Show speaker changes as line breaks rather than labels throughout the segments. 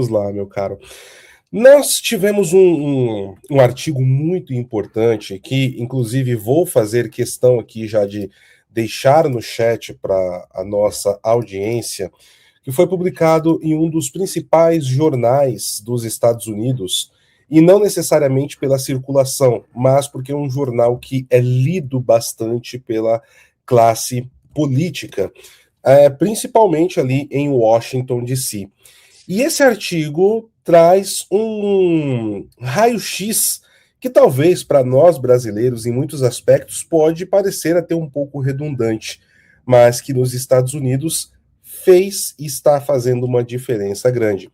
Vamos lá, meu caro. Nós tivemos um artigo muito importante que, inclusive, vou fazer questão aqui já de deixar no chat para a nossa audiência, que foi publicado em um dos principais jornais dos Estados Unidos, e não necessariamente pela circulação, mas porque é um jornal que é lido bastante pela classe política, principalmente ali em Washington, D.C. E esse artigo traz um raio-x que talvez para nós brasileiros, em muitos aspectos, pode parecer até um pouco redundante, mas que nos Estados Unidos fez e está fazendo uma diferença grande.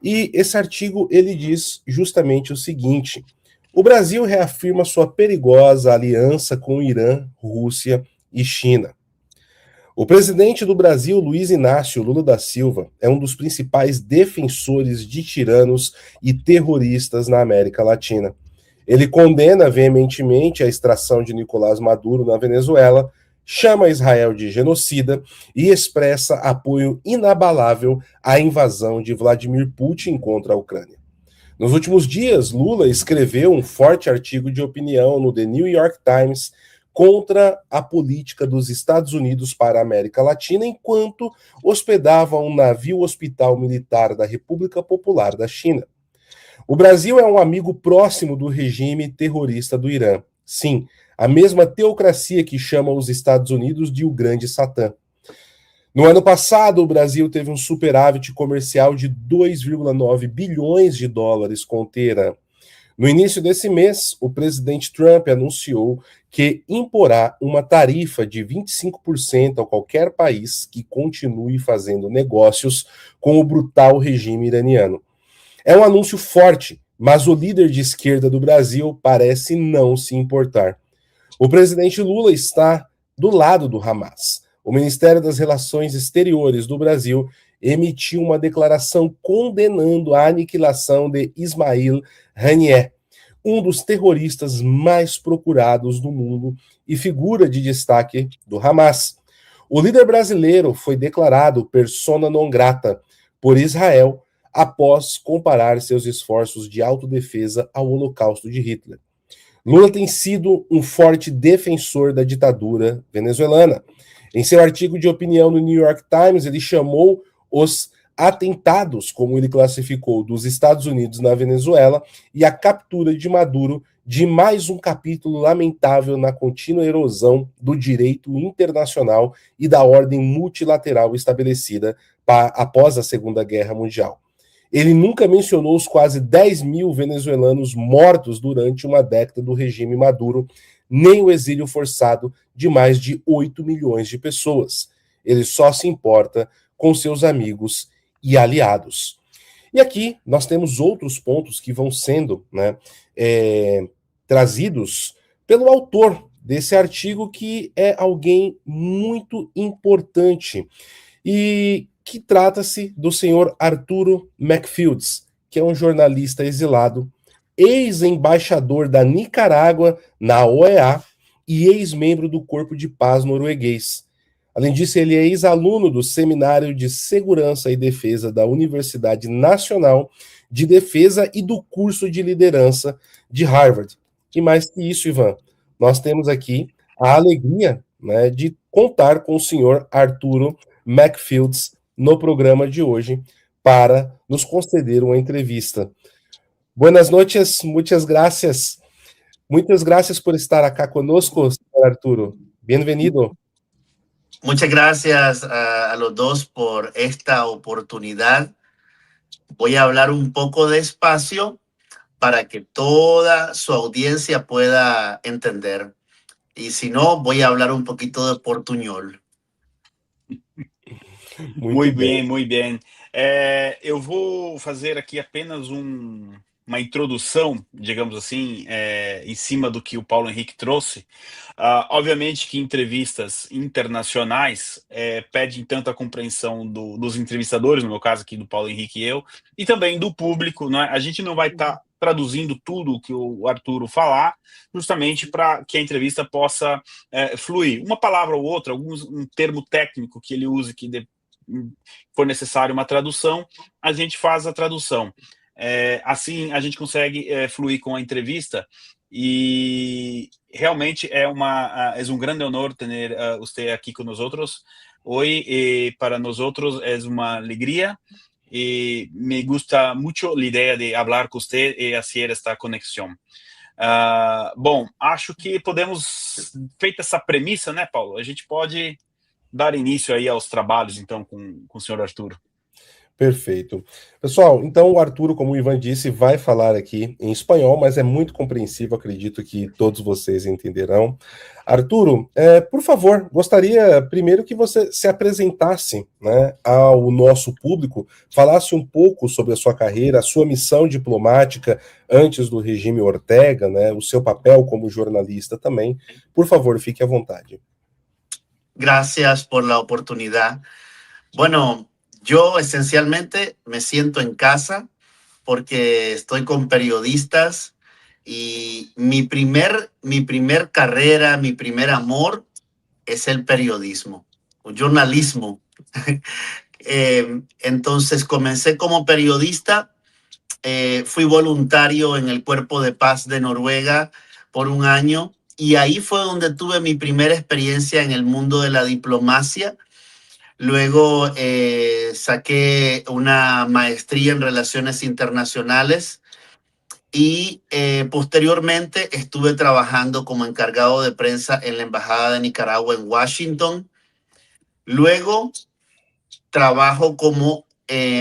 E esse artigo ele diz justamente o seguinte: o Brasil reafirma sua perigosa aliança com Irã, Rússia e China. O presidente do Brasil, Luiz Inácio Lula da Silva, é um dos principais defensores de tiranos e terroristas na América Latina. Ele condena veementemente a extração de Nicolás Maduro na Venezuela, chama Israel de genocida e expressa apoio inabalável à invasão de Vladimir Putin contra a Ucrânia. Nos últimos dias, Lula escreveu um forte artigo de opinião no The New York Times contra a política dos Estados Unidos para a América Latina, enquanto hospedava um navio hospital militar da República Popular da China. O Brasil é um amigo próximo do regime terrorista do Irã. Sim, a mesma teocracia que chama os Estados Unidos de o Grande Satã. No ano passado, o Brasil teve um superávit comercial de 2,9 bilhões de dólares com o Teherã. No início desse mês, o presidente Trump anunciou que imporá uma tarifa de 25% a qualquer país que continue fazendo negócios com o brutal regime iraniano. É um anúncio forte, mas o líder de esquerda do Brasil parece não se importar. O presidente Lula está do lado do Hamas. O Ministério das Relações Exteriores do Brasil emitiu uma declaração condenando a aniquilação de Ismail Haniyeh, um dos terroristas mais procurados do mundo e figura de destaque do Hamas. O líder brasileiro foi declarado persona non grata por Israel após comparar seus esforços de autodefesa ao Holocausto de Hitler. Lula tem sido um forte defensor da ditadura venezuelana. Em seu artigo de opinião no New York Times, ele chamou os atentados, como ele classificou, dos Estados Unidos na Venezuela e a captura de Maduro de mais um capítulo lamentável na contínua erosão do direito internacional e da ordem multilateral estabelecida após a Segunda Guerra Mundial. Ele nunca mencionou os quase 10 mil venezuelanos mortos durante uma década do regime Maduro, nem o exílio forçado de mais de 8 milhões de pessoas. Ele só se importa com seus amigos e aliados. E aqui nós temos outros pontos que vão sendo trazidos pelo autor desse artigo, que é alguém muito importante, e que trata-se do senhor Arturo McFields, que é um jornalista exilado, ex-embaixador da Nicarágua na OEA e ex-membro do Corpo de Paz norueguês. Além disso, ele é ex-aluno do Seminário de Segurança e Defesa da Universidade Nacional de Defesa e do curso de liderança de Harvard. E mais que isso, Ivan, nós temos aqui a alegria, de contar com o senhor Arturo McFields no programa de hoje para nos conceder uma entrevista. Buenas noches, muchas gracias. Muchas gracias por estar acá conosco, señor Arturo. Bienvenido.
Muchas gracias a los dos por esta oportunidad. Voy a hablar un poco despacio para que toda su audiencia pueda entender. Y si no, voy a hablar un poquito de portunhol.
Muito bem, muito bem. Eu vou fazer aqui apenas uma introdução, digamos assim, em cima do que o Paulo Henrique trouxe. Obviamente que entrevistas internacionais pedem tanto a compreensão dos entrevistadores, no meu caso aqui do Paulo Henrique e eu, e também do público, né? A gente não vai estar traduzindo tudo o que o Arturo falar, justamente para que a entrevista possa fluir. Uma palavra ou outra, um termo técnico que ele use que for necessário uma tradução, a gente faz a tradução. Assim a gente consegue fluir com a entrevista e realmente é um grande honor ter você aqui com nós hoje e para nós é uma alegria e me gusta mucho a ideia de falar com você e fazer esta conexão. Bom, acho que podemos, feita essa premissa, né, Paulo? A gente pode dar início aí aos trabalhos, então, com o senhor Arturo.
Perfeito. Pessoal, então o Arturo, como o Ivan disse, vai falar aqui em espanhol, mas é muito compreensível, acredito que todos vocês entenderão. Arturo, por favor, gostaria primeiro que você se apresentasse, né, ao nosso público, falasse um pouco sobre a sua carreira, a sua missão diplomática antes do regime Ortega, né, o seu papel como jornalista também. Por favor, fique à vontade.
Gracias por la oportunidad. Bueno, yo esencialmente me siento en casa porque estoy con periodistas y mi primer carrera, mi primer amor es el periodismo, el jornalismo. Entonces comencé como periodista, fui voluntario en el Cuerpo de Paz de Noruega por un año y ahí fue donde tuve mi primera experiencia en el mundo de la diplomacia. Luego saqué una maestría en Relaciones Internacionales y posteriormente estuve trabajando como encargado de prensa en la Embajada de Nicaragua en Washington. Luego trabajo como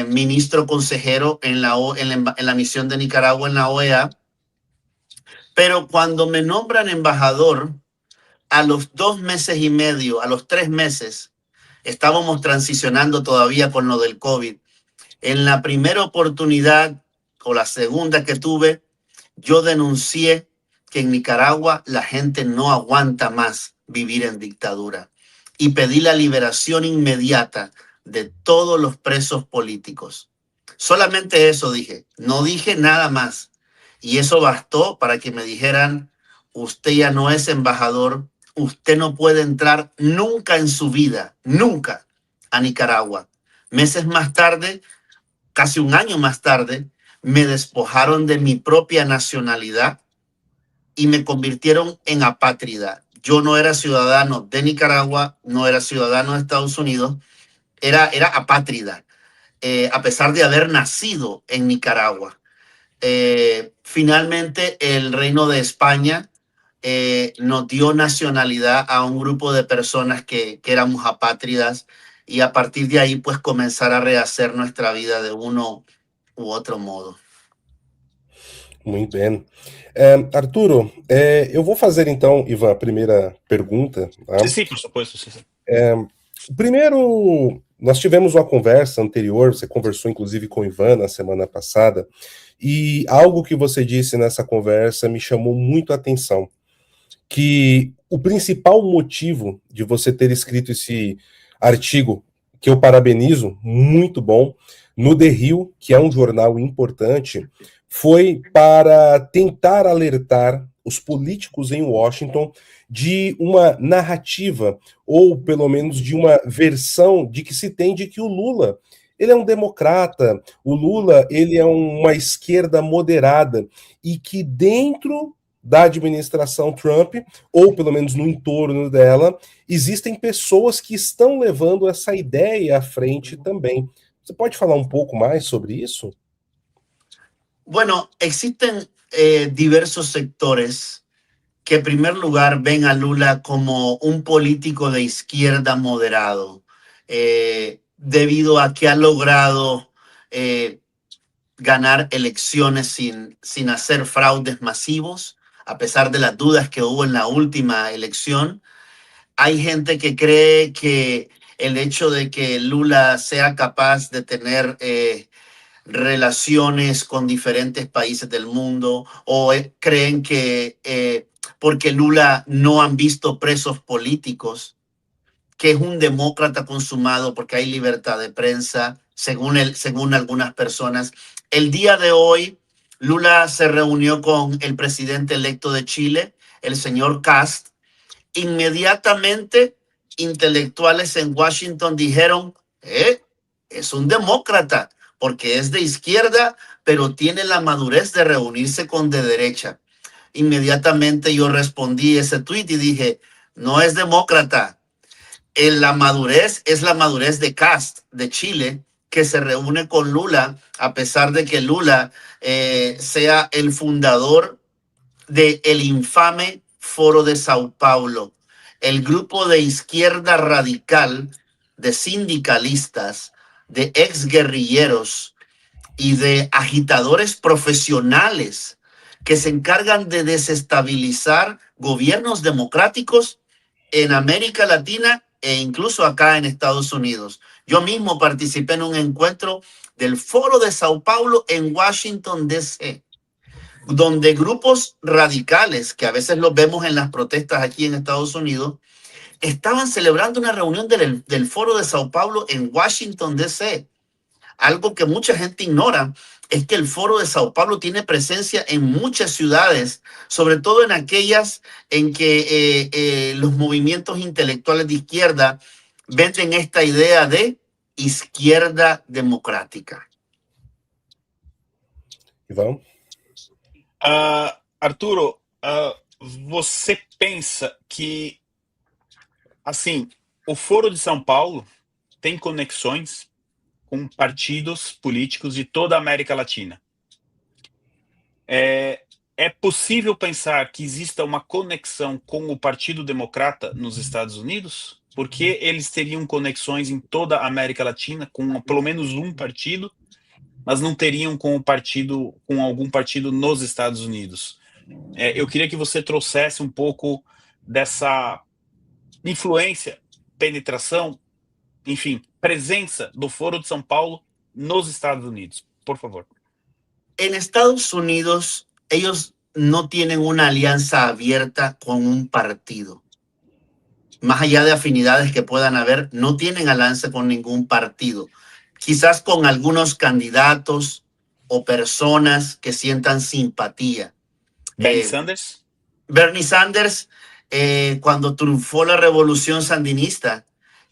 ministro consejero en la misión de Nicaragua en la OEA. Pero cuando me nombran embajador, a los 2 meses y medio, a los 3 meses, estábamos transicionando todavía con lo del COVID. En la primera oportunidad o la segunda que tuve, yo denuncié que en Nicaragua la gente no aguanta más vivir en dictadura y pedí la liberación inmediata de todos los presos políticos. Solamente eso dije, no dije nada más. Y eso bastó para que me dijeran, usted ya no es embajador, usted no puede entrar nunca en su vida, nunca, a Nicaragua. Meses más tarde, casi un año más tarde, me despojaron de mi propia nacionalidad y me convirtieron en apátrida. Yo no era ciudadano de Nicaragua, no era ciudadano de Estados Unidos, era apátrida, a pesar de haber nacido en Nicaragua. Finalmente, el Reino de España nos dio nacionalidad a un grupo de personas que éramos apátridas y a partir de ahí, pues, comenzar a rehacer nuestra vida de uno u otro modo.
Muito bem. Arturo, eu vou fazer então, Ivan, a primeira pergunta. Tá?
Sim, por supuesto. Sim.
Primeiro, nós tivemos uma conversa anterior, você conversou inclusive com o Ivan na semana passada, e algo que você disse nessa conversa me chamou muito a atenção, que o principal motivo de você ter escrito esse artigo, que eu parabenizo, muito bom, no The Hill, que é um jornal importante, foi para tentar alertar os políticos em Washington de uma narrativa, ou pelo menos de uma versão de que se tem de que o Lula, ele é um democrata, o Lula, ele é uma esquerda moderada, e que dentro da administração Trump, ou pelo menos no entorno dela, existem pessoas que estão levando essa ideia à frente também. Você pode falar um pouco mais sobre isso?
Bueno, existen diversos sectores que en primer lugar ven a Lula como un político de izquierda moderado, debido a que ha logrado ganar elecciones sin hacer fraudes masivos, a pesar de las dudas que hubo en la última elección. Hay gente que cree que el hecho de que Lula sea capaz de tener relaciones con diferentes países del mundo, o creen que porque Lula no han visto presos políticos, que es un demócrata consumado porque hay libertad de prensa, según algunas personas. El día de hoy, Lula se reunió con el presidente electo de Chile, el señor Kast. Inmediatamente, intelectuales en Washington dijeron, Es un demócrata porque es de izquierda, pero tiene la madurez de reunirse con de derecha. Inmediatamente yo respondí ese tweet y dije, no es demócrata. La madurez es la madurez de Kast, de Chile, que se reúne con Lula, a pesar de que Lula sea el fundador del infame Foro de Sao Paulo, el grupo de izquierda radical, de sindicalistas, de exguerrilleros y de agitadores profesionales que se encargan de desestabilizar gobiernos democráticos en América Latina e incluso acá en Estados Unidos. Yo mismo participé en un encuentro del Foro de Sao Paulo en Washington, D.C., donde grupos radicales, que a veces los vemos en las protestas aquí en Estados Unidos, estaban celebrando una reunión del Foro de Sao Paulo en Washington, D.C. Algo que mucha gente ignora es que el Foro de Sao Paulo tiene presencia en muchas ciudades, sobre todo en aquellas en que los movimientos intelectuales de izquierda venden esta idea de izquierda democrática.
Ivan?
Arturo, você pensa que, assim, o Foro de São Paulo tem conexões com partidos políticos de toda a América Latina? É possível pensar que exista uma conexão com o Partido Democrata nos Estados Unidos? Porque eles teriam conexões em toda a América Latina com pelo menos um partido, mas não teriam com algum partido nos Estados Unidos. Eu queria que você trouxesse um pouco dessa influência, penetração, enfim, presença do Foro de São Paulo nos Estados Unidos, por favor.
En Estados Unidos, ellos no tienen una alianza abierta con un partido. Más allá de afinidades que puedan haber, no tienen alianza con ningún partido. Quizás con algunos candidatos o personas que sientan simpatía.
Bernie Sanders.
Bernie Sanders, cuando triunfó la revolución sandinista,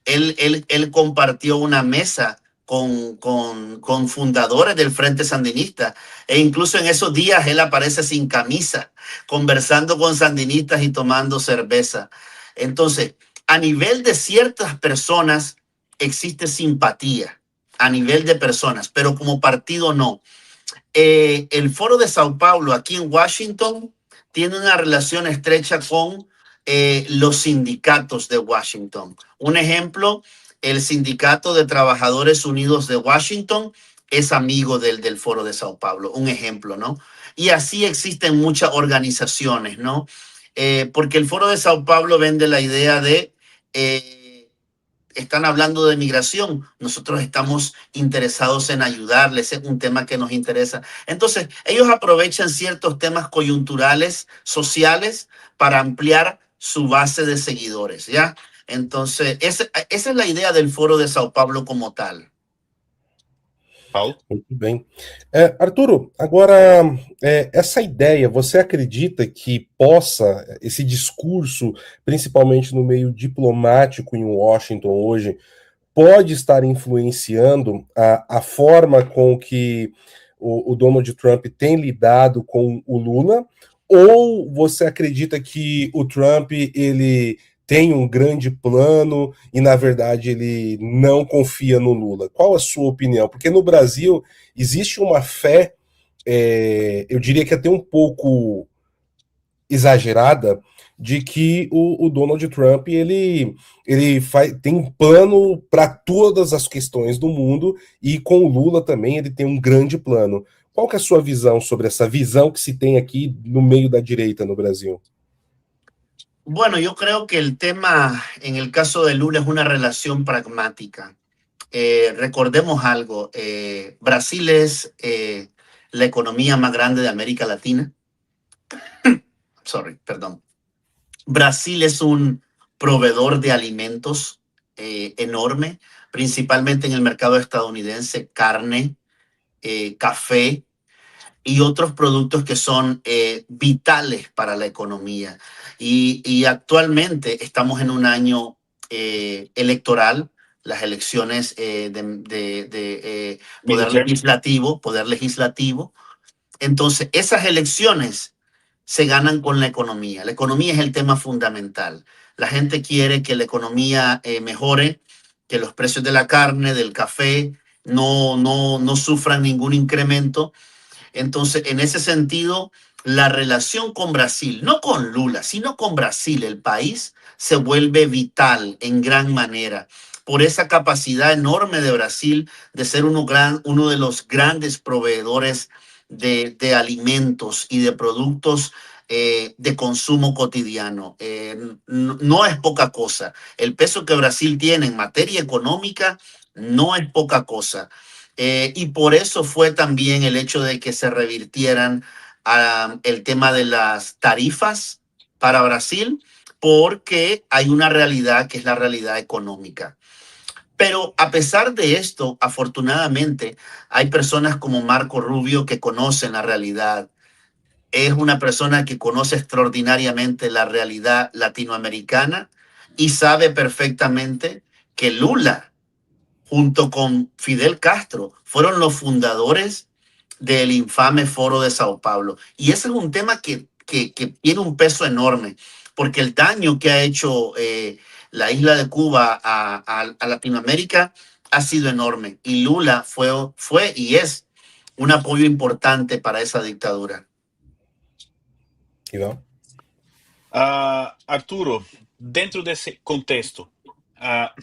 él compartió una mesa con fundadores del Frente Sandinista, e incluso en esos días él aparece sin camisa, conversando con sandinistas y tomando cerveza. Entonces, a nivel de ciertas personas existe simpatía, a nivel de personas, pero como partido no. El Foro de Sao Paulo aquí en Washington tiene una relación estrecha con los sindicatos de Washington. Un ejemplo, el Sindicato de Trabajadores Unidos de Washington es amigo del Foro de Sao Paulo, un ejemplo, ¿no? Y así existen muchas organizaciones, ¿no? Porque el Foro de Sao Paulo vende la idea de, están hablando de migración, nosotros estamos interesados en ayudarles, es un tema que nos interesa. Entonces, ellos aprovechan ciertos temas coyunturales, sociales, para ampliar su base de seguidores, ¿ya? Entonces, esa es la idea del Foro de Sao Paulo como tal.
Paulo?
Muito bem. Arturo, agora, essa ideia, você acredita que possa, esse discurso, principalmente no meio diplomático em Washington hoje, pode estar influenciando a forma com que o Donald Trump tem lidado com o Lula? Ou você acredita que o Trump, ele tem um grande plano e, na verdade, ele não confia no Lula? Qual a sua opinião? Porque no Brasil existe uma fé, eu diria que até um pouco exagerada, de que o Donald Trump ele tem um plano para todas as questões do mundo, e com o Lula também ele tem um grande plano. Qual que é a sua visão sobre essa visão que se tem aqui no meio da direita no Brasil?
Bueno, yo creo que el tema en el caso de Lula es una relación pragmática. Recordemos algo, Brasil es la economía más grande de América Latina. Perdón. Brasil es un proveedor de alimentos enorme, principalmente en el mercado estadounidense, carne, café y otros productos que son vitales para la economía. Y actualmente estamos en un año electoral. las elecciones de
Midterm.
poder legislativo. Entonces, esas elecciones se ganan con la economía. La economía es el tema fundamental. La gente quiere que la economía mejore, que los precios de la carne, del café, no sufran ningún incremento. Entonces, en ese sentido, la relación con Brasil, no con Lula, sino con Brasil, el país, se vuelve vital en gran manera por esa capacidad enorme de Brasil de ser uno de los grandes proveedores de alimentos y de productos de consumo cotidiano. No es poca cosa. El peso que Brasil tiene en materia económica no es poca cosa. Y por eso fue también el hecho de que se revirtieran el tema de las tarifas para Brasil, porque hay una realidad que es la realidad económica. Pero a pesar de esto, afortunadamente, hay personas como Marco Rubio que conocen la realidad. Es una persona que conoce extraordinariamente la realidad latinoamericana y sabe perfectamente que Lula, junto con Fidel Castro, fueron los fundadores del infame Foro de Sao Paulo. Y ese es un tema que tiene un peso enorme, porque el daño que ha hecho la isla de Cuba a Latinoamérica ha sido enorme. Y Lula fue y es un apoyo importante para esa dictadura.
Arturo, dentro desse contexto, a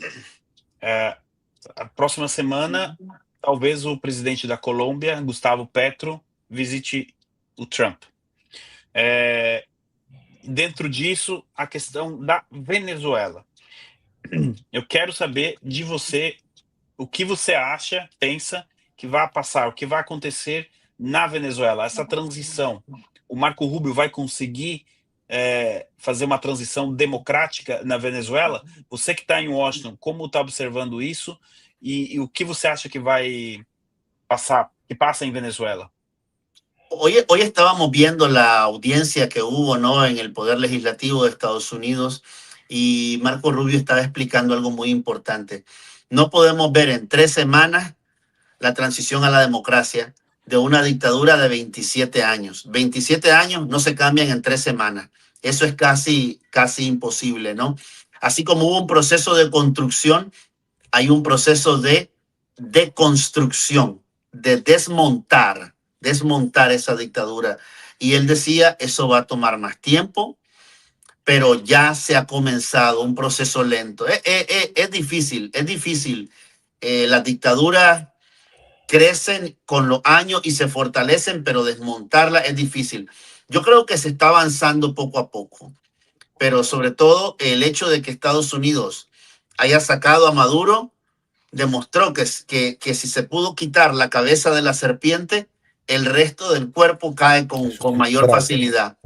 próxima semana, talvez o presidente da Colômbia, Gustavo Petro, visite o Trump. Dentro disso, a questão da Venezuela. Eu quero saber de você o que você acha, pensa que vai passar, o que vai acontecer na Venezuela, essa transição. O Marco Rubio vai conseguir fazer uma transição democrática na Venezuela? Você que está em Washington, como está observando isso? E o que você acha que vai passar, que pasa en Venezuela?
Hoy estábamos viendo la audiencia que hubo, ¿no?, en el Poder Legislativo de Estados Unidos, y Marco Rubio estaba explicando algo muy importante. No podemos ver en 3 semanas la transición a la democracia de una dictadura de 27 años. 27 años no se cambian en 3 semanas. Eso es casi imposible, ¿no? Así como hubo un proceso de construcción, hay un proceso de deconstrucción, de desmontar esa dictadura. Y él decía, eso va a tomar más tiempo, pero ya se ha comenzado un proceso lento. Es difícil. Las dictaduras crecen con los años y se fortalecen, pero desmontarla es difícil. Yo creo que se está avanzando poco a poco, pero sobre todo el hecho de que Estados Unidos haya sacado a Maduro demostró que si se pudo quitar la cabeza de la serpiente, el resto del cuerpo cae con mayor facilidad.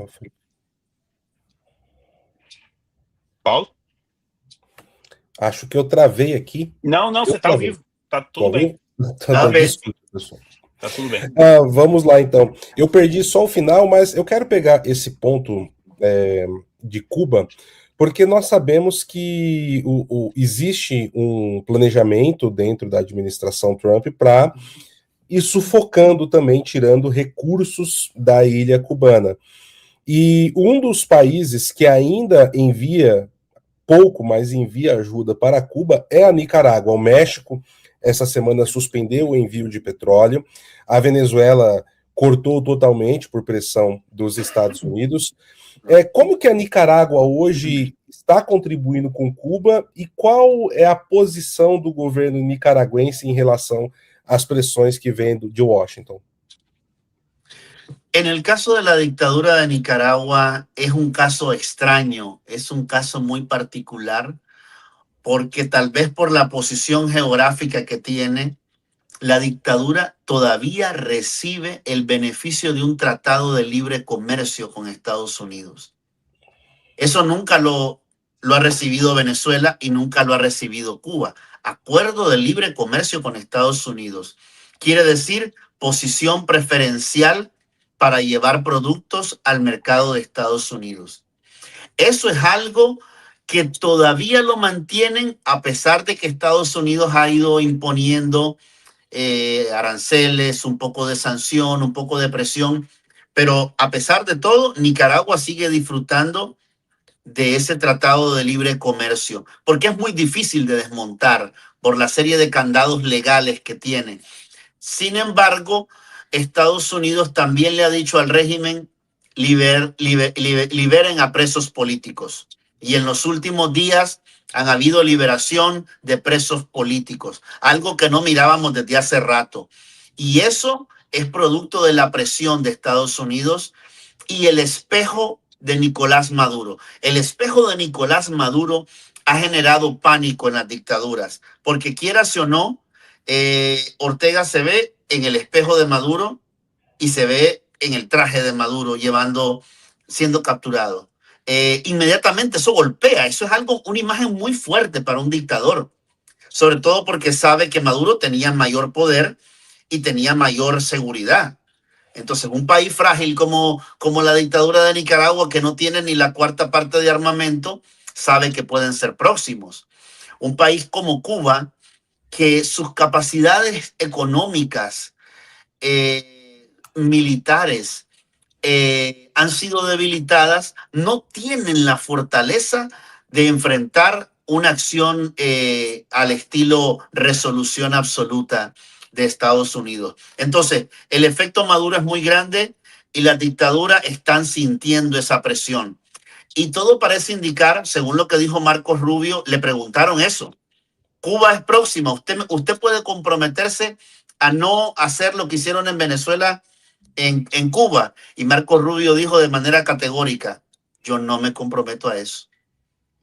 Paulo?
Acho que eu travei aqui.
Não, você está ao vivo. Tá tudo bem.
Desculpa, pessoal.
Tá tudo bem.
Vamos lá, então. Eu perdi só o final, mas eu quero pegar esse ponto de Cuba, porque nós sabemos que existe um planejamento dentro da administração Trump para ir sufocando também, tirando recursos da ilha cubana. E um dos países que ainda envia pouco, mas envia ajuda para Cuba é a Nicarágua. O México, essa semana, suspendeu o envio de petróleo. A Venezuela cortou totalmente por pressão dos Estados Unidos. Como que a Nicarágua hoje está contribuindo com Cuba e qual é a posição do governo nicaragüense em relação às pressões que vêm de Washington?
En el caso de la dictadura de Nicaragua es un caso extraño, es un caso muy particular, porque tal vez por la posición geográfica que tiene, la dictadura todavía recibe el beneficio de un tratado de libre comercio con Estados Unidos. Eso nunca lo ha recibido Venezuela y nunca lo ha recibido Cuba. Acuerdo de libre comercio con Estados Unidos quiere decir posición preferencial para llevar productos al mercado de Estados Unidos. Eso es algo que todavía lo mantienen a pesar de que Estados Unidos ha ido imponiendo aranceles, un poco de sanción, un poco de presión, pero a pesar de todo, Nicaragua sigue disfrutando de ese tratado de libre comercio, porque es muy difícil de desmontar por la serie de candados legales que tiene. Sin embargo, Estados Unidos también le ha dicho al régimen, liberen a presos políticos. Y en los últimos días han habido liberación de presos políticos, algo que no mirábamos desde hace rato. Y eso es producto de la presión de Estados Unidos y el espejo de Nicolás Maduro. El espejo de Nicolás Maduro ha generado pánico en las dictaduras, porque quieras o no, Ortega se ve en el espejo de Maduro y se ve en el traje de Maduro siendo capturado. Inmediatamente eso golpea, eso es una imagen muy fuerte para un dictador, sobre todo porque sabe que Maduro tenía mayor poder y tenía mayor seguridad. Entonces, un país frágil como la dictadura de Nicaragua, que no tiene ni la cuarta parte de armamento, sabe que pueden ser próximos. Un país como Cuba, que sus capacidades económicas, militares, han sido debilitadas, no tienen la fortaleza de enfrentar una acción al estilo resolución absoluta de Estados Unidos. Entonces, el efecto Maduro es muy grande y las dictaduras están sintiendo esa presión. Y todo parece indicar, según lo que dijo Marcos Rubio, le preguntaron eso. Cuba es próxima. Usted puede comprometerse a no hacer lo que hicieron en Venezuela en Cuba. Y Marcos Rubio dijo de manera categórica, yo no me comprometo a eso.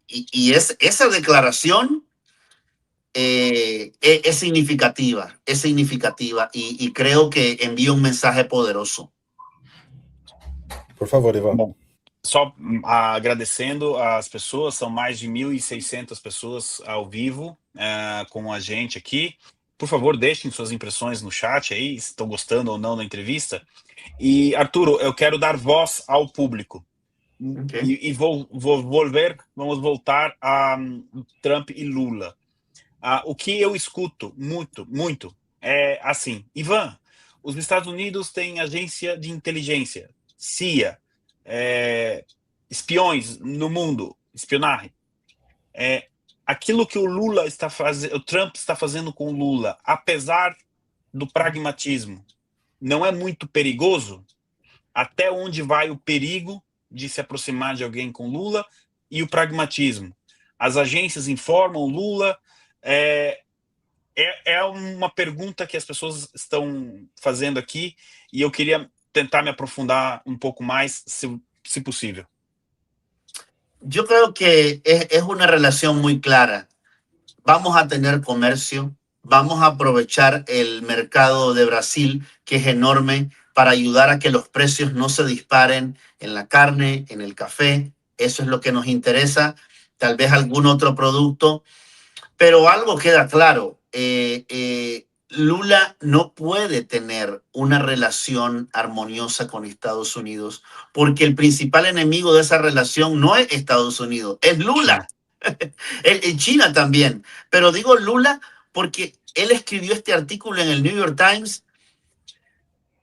Y esa declaración es significativa y creo que envía un mensaje poderoso.
Por favor, Ivan.
Bom, só agradecendo as pessoas, são mais de 1.600 pessoas ao vivo com a gente aqui. Por favor, deixem suas impressões no chat aí, se estão gostando ou não da entrevista. E, Arturo, eu quero dar voz ao público. Okay. E vamos voltar a Trump e Lula. O que eu escuto muito é assim, Ivan, os Estados Unidos têm agência de inteligência, CIA, espiões no mundo, espionagem. Aquilo que o Trump está fazendo com o Lula, apesar do pragmatismo, não é muito perigoso? Até onde vai o perigo de se aproximar de alguém com Lula e o pragmatismo? As agências informam Lula. É uma pergunta que as pessoas estão fazendo aqui e eu queria tentar me aprofundar um pouco mais, se possível.
Yo creo que es una relación muy clara. Vamos a tener comercio, vamos a aprovechar el mercado de Brasil, que es enorme, para ayudar a que los precios no se disparen en la carne, en el café. Eso es lo que nos interesa. Tal vez algún otro producto. Pero algo queda claro. Lula no puede tener una relación armoniosa con Estados Unidos porque el principal enemigo de esa relación no es Estados Unidos, es Lula. En China también. Pero digo Lula porque él escribió este artículo en el New York Times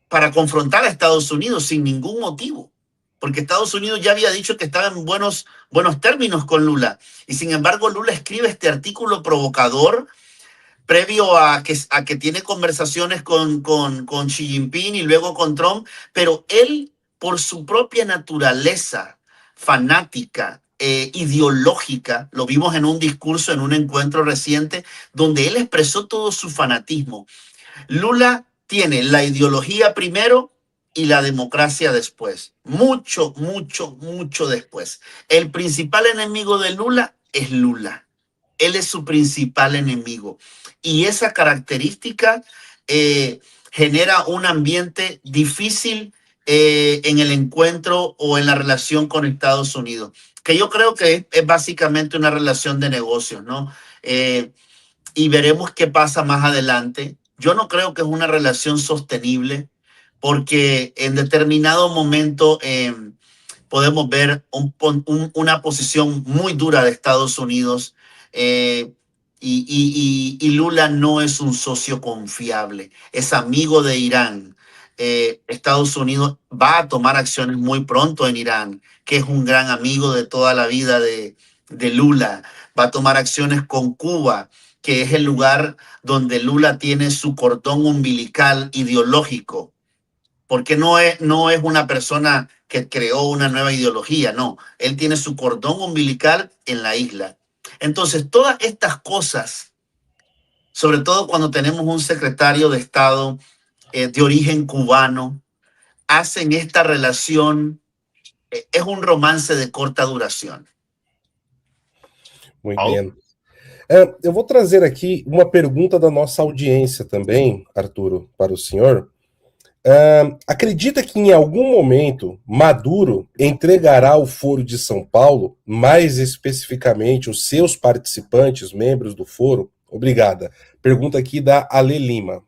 para confrontar a Estados Unidos sin ningún motivo, porque Estados Unidos ya había dicho que estaba en buenos términos con Lula. Y sin embargo, Lula escribe este artículo provocador previo a que tiene conversaciones con Xi Jinping y luego con Trump, pero él, por su propia naturaleza fanática, ideológica, lo vimos en un discurso, en un encuentro reciente, donde él expresó todo su fanatismo. Lula tiene la ideología primero y la democracia después. Mucho después. El principal enemigo de Lula es Lula. Él es su principal enemigo. Y esa característica genera un ambiente difícil en el encuentro o en la relación con Estados Unidos, que yo creo que es básicamente una relación de negocios, ¿no? Y veremos qué pasa más adelante. Yo no creo que es una relación sostenible porque en determinado momento podemos ver una posición muy dura de Estados Unidos, y Lula no es un socio confiable, es amigo de Irán. Estados Unidos va a tomar acciones muy pronto en Irán, que es un gran amigo de toda la vida de Lula. Va a tomar acciones con Cuba, que es el lugar donde Lula tiene su cordón umbilical ideológico, porque no es una persona que creó una nueva ideología, no, él tiene su cordón umbilical en la isla. Entonces, todas estas cosas, sobre todo cuando tenemos un secretario de Estado de origen cubano, hacen esta relación, es un romance de corta duração.
Muito bem. Eu vou trazer aqui uma pergunta da nossa audiência também, Arturo, para o senhor. Acredita que em algum momento Maduro entregará o Foro de São Paulo, mais especificamente os seus participantes, membros do Foro? Obrigada. Pergunta aqui da Ale Lima.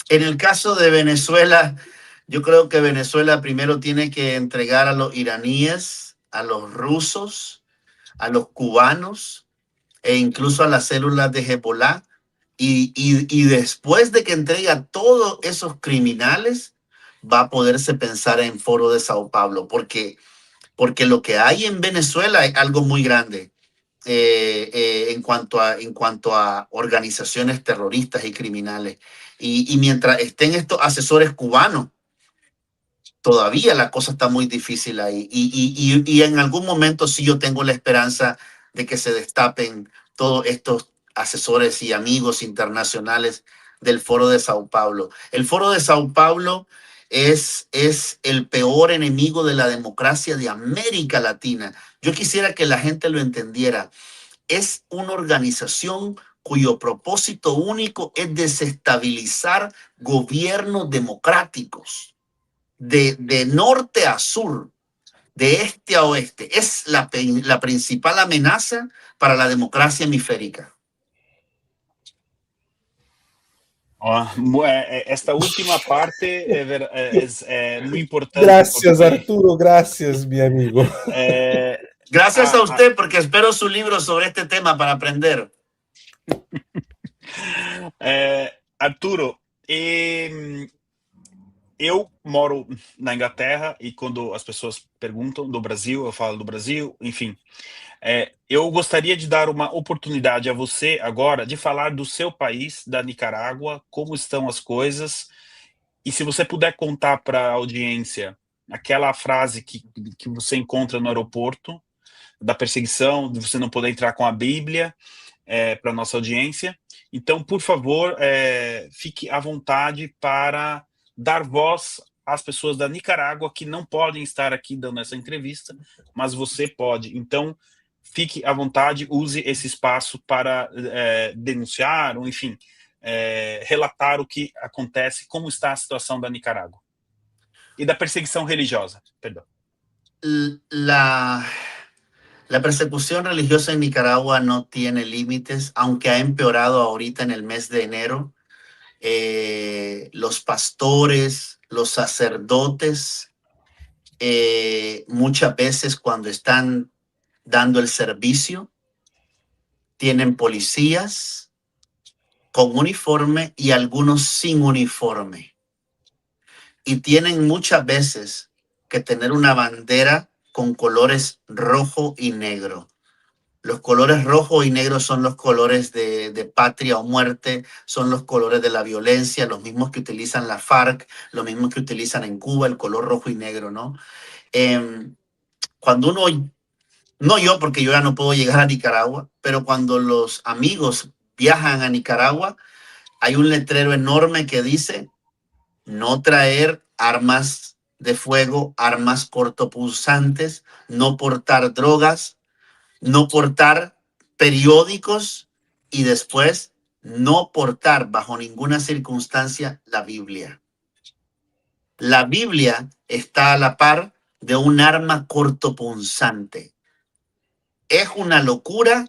En el caso de Venezuela, yo creo que Venezuela primero tiene que entregar a los iraníes, a los rusos, a los cubanos e incluso a las células de Hezbollah. Y después de que entregue a todos esos criminales, va a poderse pensar en Foro de Sao Paulo, porque lo que hay en Venezuela es algo muy grande. En cuanto a organizaciones terroristas y criminales. Y mientras estén estos asesores cubanos, todavía la cosa está muy difícil ahí. Y en algún momento sí yo tengo la esperanza de que se destapen todos estos asesores y amigos internacionales del Foro de Sao Paulo. El Foro de Sao Paulo es el peor enemigo de la democracia de América Latina. Yo quisiera que la gente lo entendiera. Es una organización cuyo propósito único es desestabilizar gobiernos democráticos de norte a sur, de este a oeste. Es la principal amenaza para la democracia hemisférica.
Esta última parte é muito importante.
Gracias, porque... Arturo, gracias, mi amigo.
Gracias a usted, porque espero su libro sobre este tema para aprender.
Arturo, eu moro na Inglaterra e quando as pessoas perguntam do Brasil, eu falo do Brasil, enfim. Eu gostaria de dar uma oportunidade a você agora de falar do seu país, da Nicarágua, como estão as coisas, e se você puder contar para a audiência aquela frase que você encontra no aeroporto, da perseguição, de você não poder entrar com a Bíblia, para a nossa audiência. Então, por favor, fique à vontade para dar voz às pessoas da Nicarágua que não podem estar aqui dando essa entrevista, mas você pode. Então, fique à vontade, use esse espaço para denunciar, ou enfim, relatar o que acontece, como está a situação da Nicarágua. E da perseguição religiosa, perdão.
La persecución religiosa en Nicaragua no tiene límites, aunque ha empeorado ahorita en el mes de enero. Los pastores, los sacerdotes, muchas veces cuando están dando el servicio, tienen policías con uniforme y algunos sin uniforme. Y tienen muchas veces que tener una bandera con colores rojo y negro. Los colores rojo y negro son los colores de patria o muerte, son los colores de la violencia, los mismos que utilizan la FARC, los mismos que utilizan en Cuba, el color rojo y negro, ¿no? Cuando uno, no yo porque yo ya no puedo llegar a Nicaragua, pero cuando los amigos viajan a Nicaragua, hay un letrero enorme que dice no traer armas de fuego, armas cortopunzantes, no portar drogas, no portar periódicos y después no portar bajo ninguna circunstancia la Biblia. La Biblia está a la par de un arma cortopunzante. Es una locura,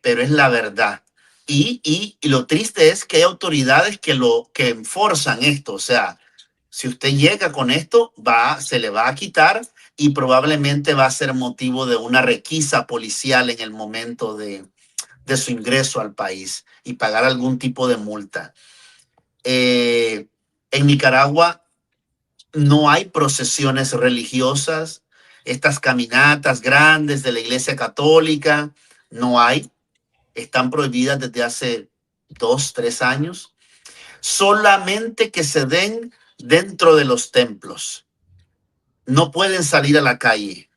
pero es la verdad. Y lo triste es que hay autoridades que enforzan esto, o sea, Si usted llega con esto, se le va a quitar y probablemente va a ser motivo de una requisa policial en el momento de su ingreso al país y pagar algún tipo de multa. En Nicaragua no hay procesiones religiosas, estas caminatas grandes de la Iglesia Católica, no hay, están prohibidas desde hace 2, 3 años, solamente que se den dentro de los templos. No pueden salir a la calle.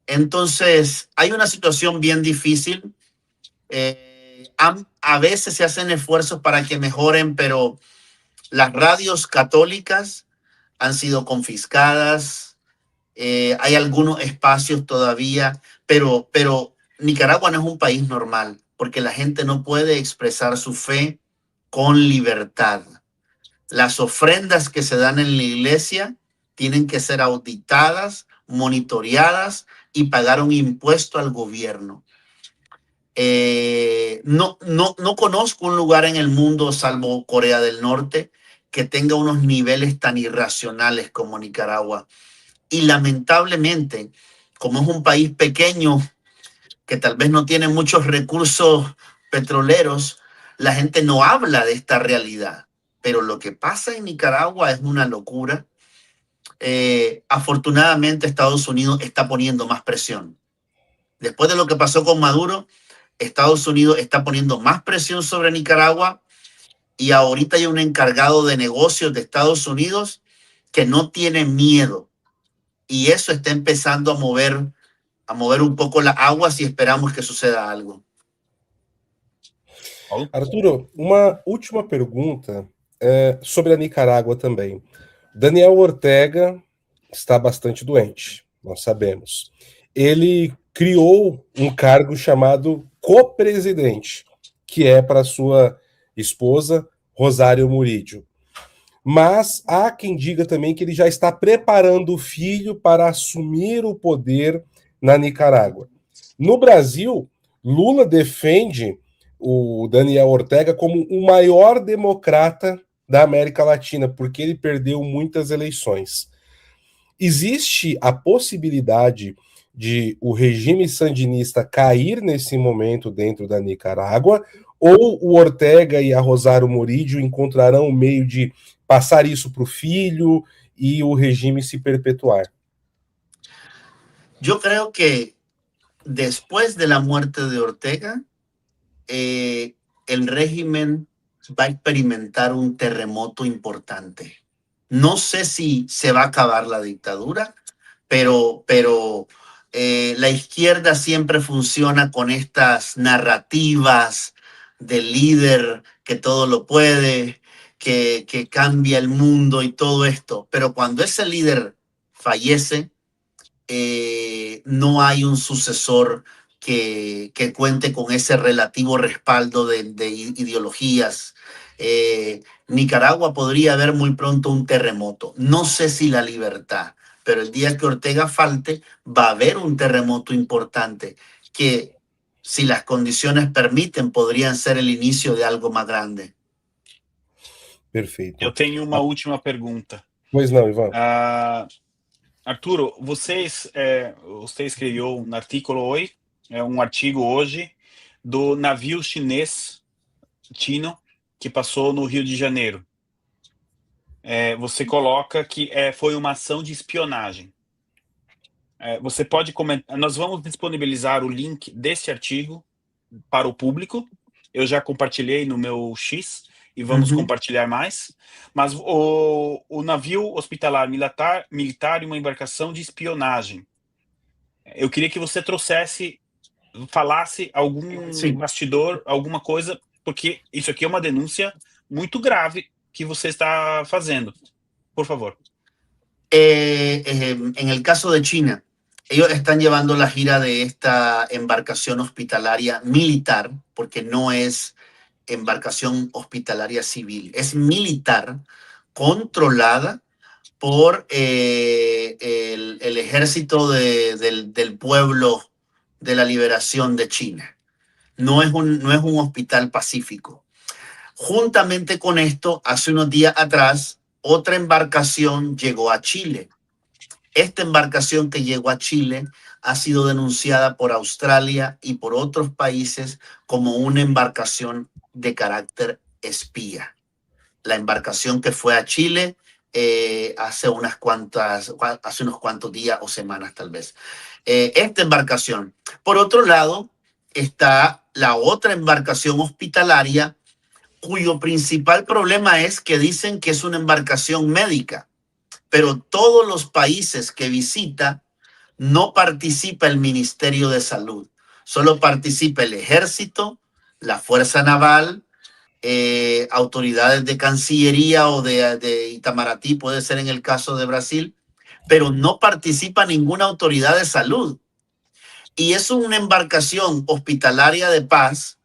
Entonces, hay una situación bien difícil. A veces se hacen esfuerzos para que mejoren, pero las radios católicas han sido confiscadas. Hay algunos espacios todavía, pero Nicaragua no es un país normal, porque la gente no puede expresar su fe con libertad. Las ofrendas que se dan en la iglesia tienen que ser auditadas, monitoreadas y pagar un impuesto al gobierno. No conozco un lugar en el mundo, salvo Corea del Norte, que tenga unos niveles tan irracionales como Nicaragua. Y lamentablemente, como es un país pequeño, que tal vez no tiene muchos recursos petroleros, la gente no habla de esta realidad. Pero lo que pasa en Nicaragua es una locura. Afortunadamente, Estados Unidos está poniendo más presión. Después de lo que pasó con Maduro, Estados Unidos está poniendo más presión sobre Nicaragua y ahorita hay un encargado de negocios de Estados Unidos que no tiene miedo. Y eso está empezando a mover un poco las aguas y esperamos que suceda algo.
Arturo, uma última pergunta sobre a Nicarágua também. Daniel Ortega está bastante doente, nós sabemos. Ele criou um cargo chamado co-presidente, que é para sua esposa, Rosário Murillo. Mas há quem diga também que ele já está preparando o filho para assumir o poder na Nicarágua. No Brasil, Lula defende o Daniel Ortega como o maior democrata da América Latina, porque ele perdeu muitas eleições. Existe a possibilidade de o regime sandinista cair nesse momento dentro da Nicarágua, ou o Ortega e a Rosário Murillo encontrarão um meio de passar isso para o filho e o regime se perpetuar?
Yo creo que después de la muerte de Ortega, el régimen va a experimentar un terremoto importante. No sé si se va a acabar la dictadura, pero la izquierda siempre funciona con estas narrativas del líder que todo lo puede, que cambia el mundo y todo esto. Pero cuando ese líder fallece, no hay un sucesor que cuente con ese relativo respaldo de ideologías. Nicaragua podría haber muy pronto un terremoto. No sé si la libertad, pero el día que Ortega falte, va a haber un terremoto importante que, si las condiciones permiten, podrían ser el inicio de algo más grande.
Perfeito.
Eu tenho uma última pergunta.
Pois não, Ivan.
Arturo, você escreveu um artigo hoje do navio chinês que passou no Rio de Janeiro. Você coloca que foi uma ação de espionagem. Você pode comentar? Nós vamos disponibilizar o link desse artigo para o público. Eu já compartilhei no meu X e vamos compartilhar mais. Mas o navio hospitalar militar e uma embarcação de espionagem. Eu queria que você falasse algum bastidor, alguma coisa, porque isso aqui é uma denúncia muito grave que você está fazendo. Por favor.
En el caso de China, ellos están llevando la gira de esta embarcación hospitalaria militar, porque no es embarcación hospitalaria civil, es militar, controlada por el ejército del pueblo de la liberación de China. No es un hospital pacífico. Juntamente con esto, hace unos días atrás, otra embarcación llegó a Chile. Esta embarcación que llegó a Chile ha sido denunciada por Australia y por otros países como una embarcación de carácter espía. La embarcación que fue a Chile hace unos cuantos días o semanas tal vez. Esta embarcación. Por otro lado, está la otra embarcación hospitalaria cuyo principal problema es que dicen que es una embarcación médica, pero todos los países que visita no participa el Ministerio de Salud, solo participa el Ejército, la Fuerza Naval, autoridades de Cancillería o de Itamaraty, puede ser en el caso de Brasil, pero no participa ninguna autoridad de salud. Y es una embarcación hospitalaria de paz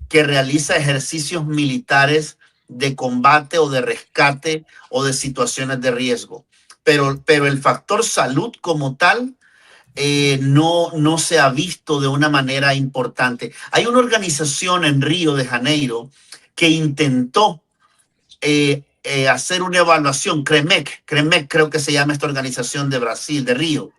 que realiza ejercicios militares de combate o de rescate o de situaciones de riesgo. Pero el factor salud como tal no se ha visto de una manera importante. Hay una organización en Río de Janeiro que intentó hacer una evaluación, CREMEC creo que se llama esta organización de Brasil, de Río,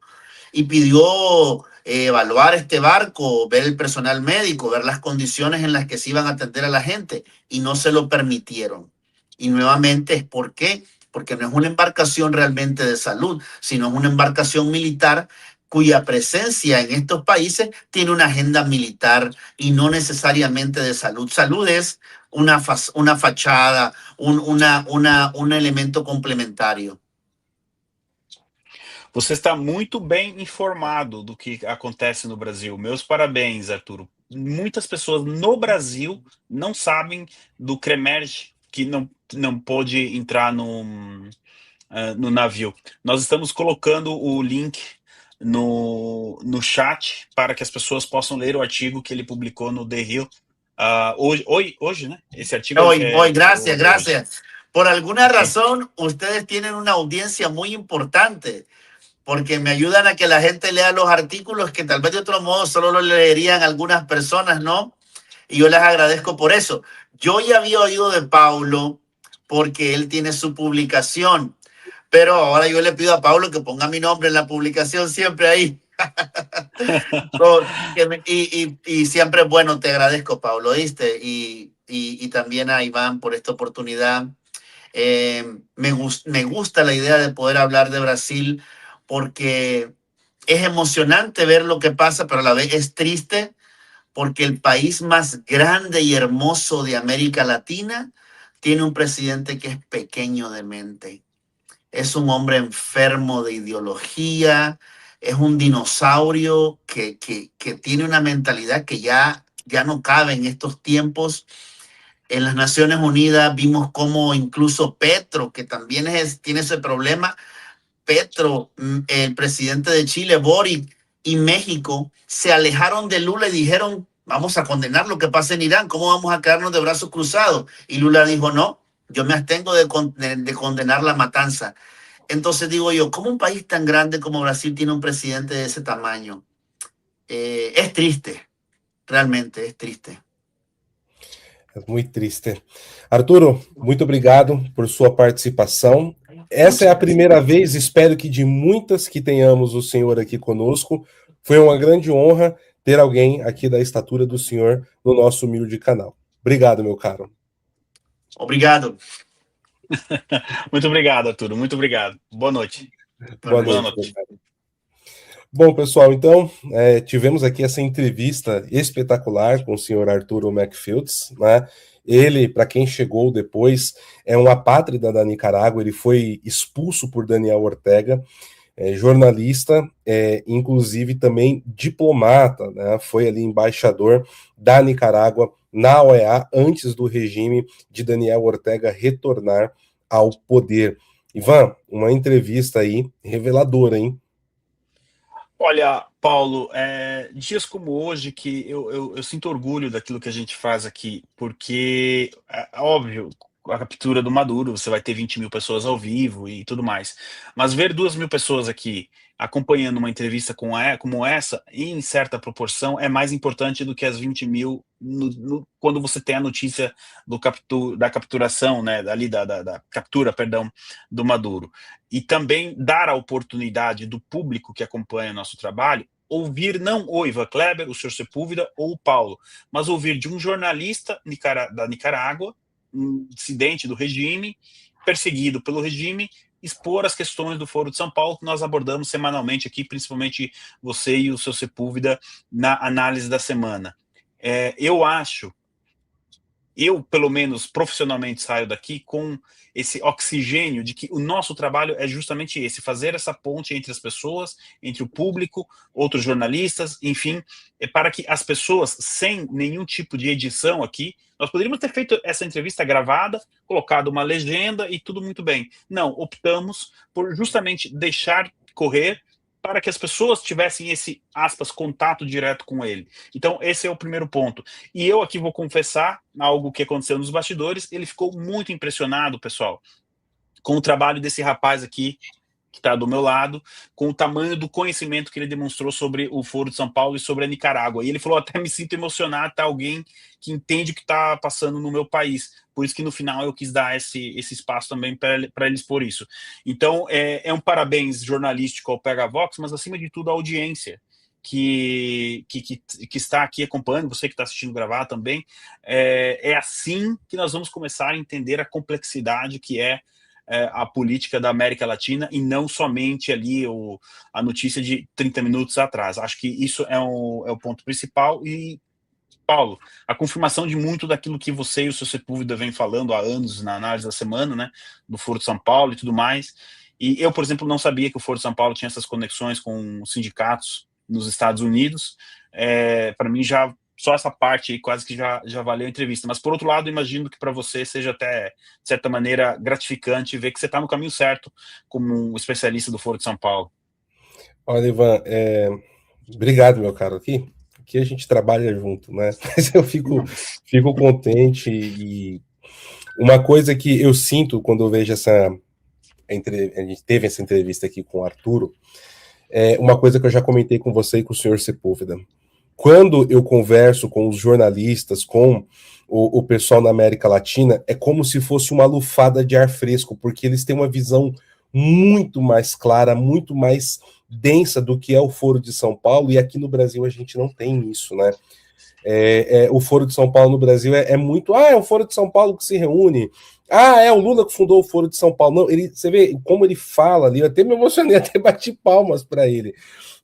y pidió evaluar este barco, ver el personal médico, ver las condiciones en las que se iban a atender a la gente, y no se lo permitieron. Y nuevamente es ¿por qué? Porque no es una embarcación realmente de salud, sino es una embarcación militar cuya presencia en estos países tiene una agenda militar y no necesariamente de salud. Salud es una fachada, un elemento complementario.
Você está muito bem informado do que acontece no Brasil. Meus parabéns, Arturo. Muitas pessoas no Brasil não sabem do CREMERG, que não pôde entrar no navio. Nós estamos colocando o link no chat para que as pessoas possam ler o artigo que ele publicou no The Hill hoje, né? Esse artigo
Hoy, gracias,
de hoje.
gracias. Por alguna razón, ustedes tienen una audiencia muy importante, porque me ayudan a que la gente lea los artículos que tal vez de otro modo solo lo leerían algunas personas, ¿no? Y yo les agradezco por eso. Yo ya había oído de Paulo porque él tiene su publicación, pero ahora yo le pido a Paulo que ponga mi nombre en la publicación siempre ahí. Y siempre, bueno, te agradezco, Paulo, ¿viste? Y también a Iván por esta oportunidad. Me gusta la idea de poder hablar de Brasil porque es emocionante ver lo que pasa, pero a la vez es triste porque el país más grande y hermoso de América Latina tiene un presidente que es pequeño de mente. Es un hombre enfermo de ideología, es un dinosaurio que tiene una mentalidad que ya no cabe en estos tiempos. En las Naciones Unidas vimos cómo incluso Petro, que también tiene ese problema, Petro, el presidente de Chile, Boric y México se alejaron de Lula y dijeron, vamos a condenar lo que pasa en Irán, ¿cómo vamos a quedarnos de brazos cruzados? Y Lula dijo, no, yo me abstengo de condenar la matanza. Entonces digo yo, ¿cómo un país tan grande como Brasil tiene un presidente de ese tamaño? Es triste, realmente es triste.
É muito triste. Arturo, muito obrigado por sua participação. Essa é a primeira vez, espero que de muitas que tenhamos o senhor aqui conosco. Foi uma grande honra ter alguém aqui da estatura do senhor no nosso humilde canal. Obrigado, meu caro.
Obrigado.
Muito obrigado, Arturo. Muito obrigado. Boa noite.
Boa noite. Bom, pessoal, então tivemos aqui essa entrevista espetacular com o senhor Arturo McFields, né? Ele, para quem chegou depois, é um apátrida da Nicarágua, ele foi expulso por Daniel Ortega, jornalista, inclusive também diplomata, né? Foi ali embaixador da Nicarágua na OEA antes do regime de Daniel Ortega retornar ao poder. Ivan, uma entrevista aí reveladora, hein?
Olha, Paulo, dias como hoje que eu sinto orgulho daquilo que a gente faz aqui, porque, óbvio, a captura do Maduro, você vai ter 20 mil pessoas ao vivo e tudo mais. Mas ver 2 mil pessoas aqui acompanhando uma entrevista como essa, em certa proporção, é mais importante do que as 20 mil quando você tem a notícia da capturação, né, ali da captura, perdão, do Maduro. E também dar a oportunidade do público que acompanha nosso trabalho ouvir não o Ivan Kleber, o Sr. Sepúlveda ou o Paulo, mas ouvir de um jornalista da Nicarágua, um dissidente do regime, perseguido pelo regime, expor as questões do Foro de São Paulo que nós abordamos semanalmente aqui, principalmente você e o Sr. Sepúlveda na análise da semana. Eu, pelo menos profissionalmente, saio daqui com esse oxigênio de que o nosso trabalho é justamente esse, fazer essa ponte entre as pessoas, entre o público, outros jornalistas, enfim, para que as pessoas, sem nenhum tipo de edição aqui, nós poderíamos ter feito essa entrevista gravada, colocado uma legenda e tudo muito bem. Não, optamos por justamente deixar correr para que as pessoas tivessem esse, aspas, contato direto com ele. Então, esse é o primeiro ponto. E eu aqui vou confessar algo que aconteceu nos bastidores. Ele ficou muito impressionado, pessoal, com o trabalho desse rapaz aqui, que está do meu lado, com o tamanho do conhecimento que ele demonstrou sobre o Foro de São Paulo e sobre a Nicarágua. E ele falou, até me sinto emocionado, tá alguém que entende o que está passando no meu país. Por isso que no final eu quis dar esse espaço também para ele expor isso. Então, é um parabéns jornalístico ao PH Vox, mas acima de tudo a audiência que está aqui acompanhando, você que está assistindo gravar também. É assim que nós vamos começar a entender a complexidade que é a política da América Latina e não somente ali a notícia de 30 minutos atrás. Acho que isso é o ponto principal. E, Paulo, a confirmação de muito daquilo que você e o Sr. Sepúlveda vem falando há anos na análise da semana, né, do Foro de São Paulo e tudo mais. E eu, por exemplo, não sabia que o Foro de São Paulo tinha essas conexões com sindicatos nos Estados Unidos. Para mim, já só essa parte aí quase que já valeu a entrevista. Mas, por outro lado, imagino que para você seja até, de certa maneira, gratificante ver que você está no caminho certo como um especialista do Foro de São Paulo.
Olha, Ivan, obrigado, meu caro. Aqui a gente trabalha junto, né? Mas eu fico contente e uma coisa que eu sinto quando eu vejo a gente teve essa entrevista aqui com o Arturo, uma coisa que eu já comentei com você e com o senhor Sepúlveda. Quando eu converso com os jornalistas, com o pessoal na América Latina, é como se fosse uma lufada de ar fresco, porque eles têm uma visão muito mais clara, muito mais densa do que é o Foro de São Paulo, e aqui no Brasil a gente não tem isso, né? O Foro de São Paulo no Brasil é muito, é o Foro de São Paulo que se reúne, é o Lula que fundou o Foro de São Paulo. Não, você vê como ele fala ali, eu até me emocionei, até bati palmas para ele,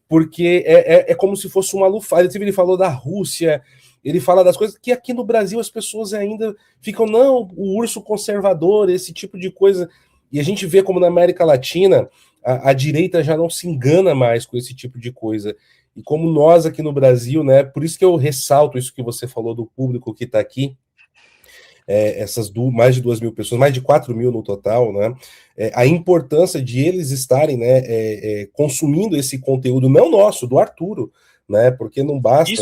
porque é como se fosse uma lufada. Ele falou da Rússia, ele fala das coisas que aqui no Brasil as pessoas ainda ficam, não, o urso conservador, esse tipo de coisa, e a gente vê como na América Latina a direita já não se engana mais com esse tipo de coisa, e como nós aqui no Brasil, né, por isso que eu ressalto isso que você falou do público que está aqui, essas mais de 2 mil pessoas, mais de 4 mil no total, né? A importância de eles estarem, né, consumindo esse conteúdo, não nosso, do Arturo, né? Porque não basta.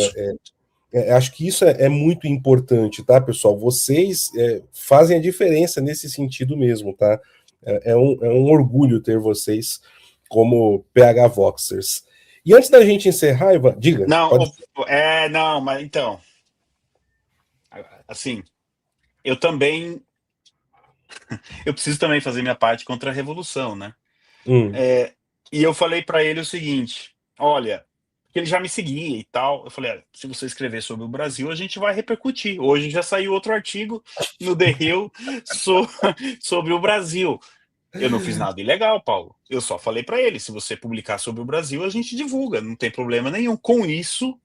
Acho que isso é muito importante, tá, pessoal? Vocês fazem a diferença nesse sentido mesmo, tá? É um orgulho ter vocês como PH Voxers. E antes da gente encerrar, Ivan, diga.
Não, mas então, assim, eu preciso também fazer minha parte contra a revolução, né? E eu falei para ele o seguinte, olha, que ele já me seguia e tal, eu falei, se você escrever sobre o Brasil, a gente vai repercutir. Hoje já saiu outro artigo no The Hill sobre o Brasil. Eu não fiz nada ilegal, Paulo. Eu só falei para ele, se você publicar sobre o Brasil, a gente divulga, não tem problema nenhum. Com isso,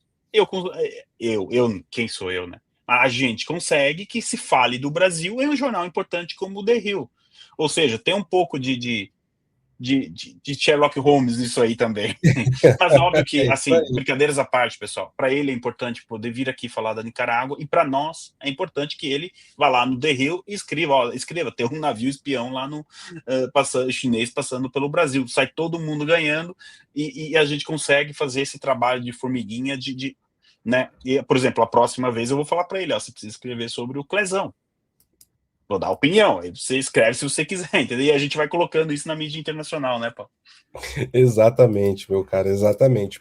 quem sou eu, né? A gente consegue que se fale do Brasil em um jornal importante como o The Hill. Ou seja, tem um pouco de Sherlock Holmes nisso aí também. Mas óbvio que, assim, brincadeiras à parte, pessoal, para ele é importante poder vir aqui falar da Nicarágua, e para nós é importante que ele vá lá no The Hill e escreva, tem um navio espião lá no chinês passando pelo Brasil, sai todo mundo ganhando, e a gente consegue fazer esse trabalho de formiguinha né? E, por exemplo, a próxima vez eu vou falar para ele, você precisa escrever sobre o Clezão. vou dar opinião. Aí você escreve se você quiser, entendeu? E a gente vai colocando isso na mídia internacional, né, Paulo?
Exatamente, meu cara, exatamente.